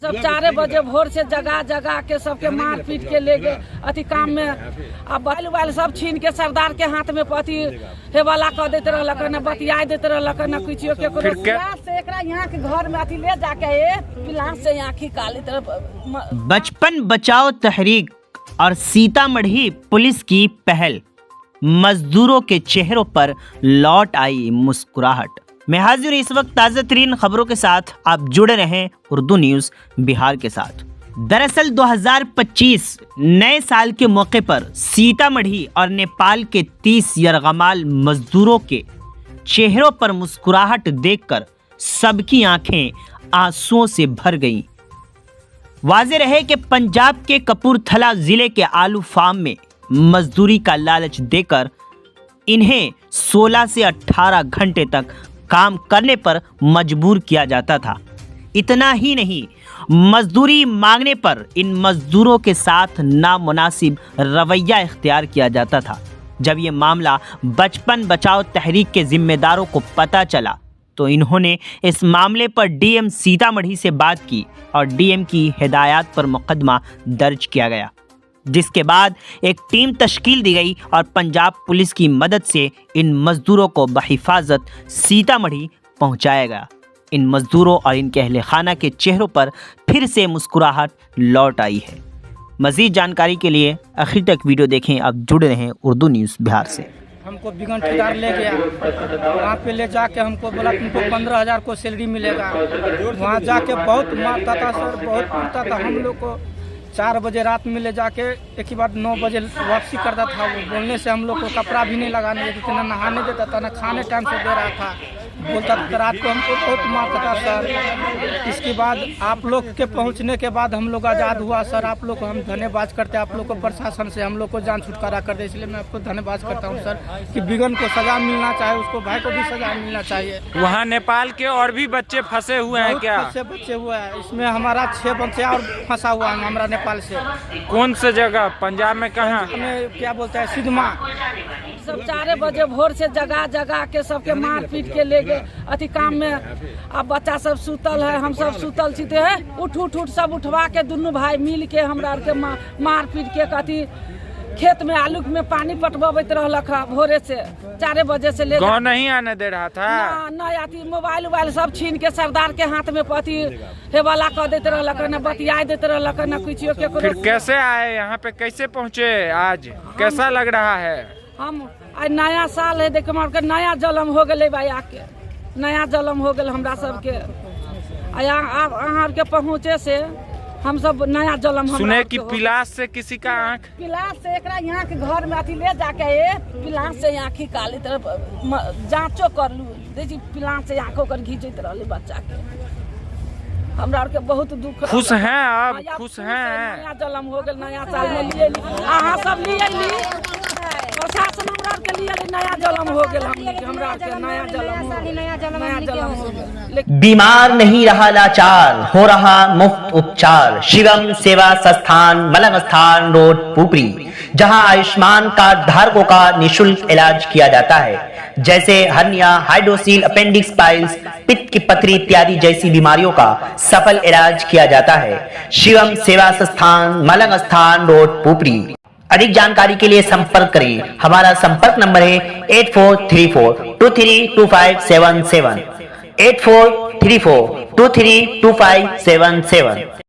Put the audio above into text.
सब 4 बजे भोर से जगा जगा के सबके मार पीट के ले गए अति काम में। अब बैल वैल सब छीन के सरदार के हाथ में पति हे वाला कह देते रहलक न, बतिया देते रहलक न, कुछ के से एकरा यहाँ के घर में अति ले जाके पिलास से आँखी काली तरफ। बचपन बचाओ तहरीक और सीतामढ़ी पुलिस की पहल, मजदूरों के चेहरों पर लौट आई मुस्कुराहट। मैं हाजिर इस वक्त ताज़ा तरीन खबरों के साथ, आप जुड़े रहें उर्दू न्यूज़ बिहार के साथ। दरअसल 2025 नए साल के मौके पर सीतामढ़ी और नेपाल के 30 यरगमाल मजदूरों के चेहरों पर मुस्कुराहट देखकर सबकी आंखें आंसुओं से भर गईं। वाज़ेह रहे कि पंजाब के कपूरथला जिले के आलू फार्म में मजदूरी का लालच देकर इन्हें 16 से 18 घंटे तक काम करने पर मजबूर किया जाता था। इतना ही नहीं, मजदूरी मांगने पर इन मजदूरों के साथ नामुनासिब रवैया इख्तियार किया जाता था। जब ये मामला बचपन बचाओ तहरीक के जिम्मेदारों को पता चला तो इन्होंने इस मामले पर डीएम सीतामढ़ी से बात की और डीएम की हिदायत पर मुकदमा दर्ज किया गया, जिसके बाद एक टीम तश्कील दी गई और पंजाब पुलिस की मदद से इन मजदूरों को बहिफाजत सीतामढ़ी पहुंचाया गया। इन मजदूरों और इनके अहले खाना के चेहरों पर फिर से मुस्कुराहट लौट आई है। मज़ीद जानकारी के लिए आखिर तक वीडियो देखें। अब जुड़े रहें उर्दू न्यूज़ बिहार से। हमको बिगन ठेकेदार ले गया, वहाँ पे ले जाके हमको बोला तुमको 15,000 को सैलरी मिलेगा। वहाँ जाके बहुत मारता था सर, बहुत मारता था हम लोग को। 4 बजे रात में ले जाके एक ही बार 9 बजे वापसी करता था। वो बोलने से हम लोग को कपड़ा भी नहीं लगाने देता था, ना नहाने देता था, ना खाने टाइम से दे रहा था। बोलता था रात को हमको बहुत मारता था सर। इसके बाद आप लोग के पहुंचने के बाद हम लोग आज़ाद हुआ सर। आप लोग को हम धन्यवाद करते हैं, आप लोग को प्रशासन से हम लोग को जान छुटकारा कर दे, इसलिए मैं आपको धन्यवाद करता हूं सर कि बिगन को सजा मिलना चाहिए, उसको भाई को भी सजा मिलना चाहिए। वहाँ नेपाल के और भी बच्चे फंसे हुए हैं क्या? बच्चे हुए हैं, इसमें हमारा 6 बच्चे और फंसा हुआ है हमारा नेपाल से। कौन से जगह? पंजाब में कहाँ? क्या बोलते हैं सिद्धमा। सब 4 बजे भोर से जगा जगा के सबके मार पीट के ले गए अति काम में। अब बच्चा सब सुतल है, हम सब सुतल सीते हैं, उठ उठ उठ सब उठवा के दुनू भाई मिल के हमरा के मार पीट के कथी खेत में आलू में पानी पटवाबैत रहलक भोरे से 4 बजे से ले। गाँव नहीं आने दे रहा था? नहीं आती। मोबाइल उबाइल सब छीन के सरदार के हाथ में पति हे वाला कह देते रहलक न, बतिया देते रहलक न, कुछ के। फिर कैसे आए यहाँ पे, कैसे पहुँचे आज? कैसा लग रहा है? हम आज नया साल है, देख हमारे नया जन्म हो गए भाई, आके नया जन्म हो गए हमरा सबके। अहाँ के पहुँचे से हम सब नया जन्म। सुने कि पिलास से किसी का आँख, पिलास से एकरा यहाँ के घर में अथी ले जाके पिलास से आँखी काली तरफ जांचो कर लू, देखी पिलास से आँखों कर घींचते रहले बच्चा के। हमरा के बहुत दुख। खुश हैं आप? खुश हैं? नया जन्म हो गए, नया साल में लिए अहाँ सब लिए प्रशासन हमरा के लिए नया जन्म हो गए। हमरा के नया जन्म हो गए। बीमार नहीं रहा लाचार, हो रहा मुफ्त उपचार। शिवम सेवा संस्थान, मलंग स्थान रोड, पुपरी, जहां आयुष्मान कार्ड धारकों का निशुल्क इलाज किया जाता है, जैसे हर्निया, हाइड्रोसील, अपेंडिक्स, पाइल्स, पित्त की पथरी इत्यादि जैसी बीमारियों का सफल इलाज किया जाता है। शिवम सेवा संस्थान, मलंग स्थान रोड, पुपरी। अधिक जानकारी के लिए संपर्क करें। हमारा संपर्क नंबर है 8434232577, 8434232577।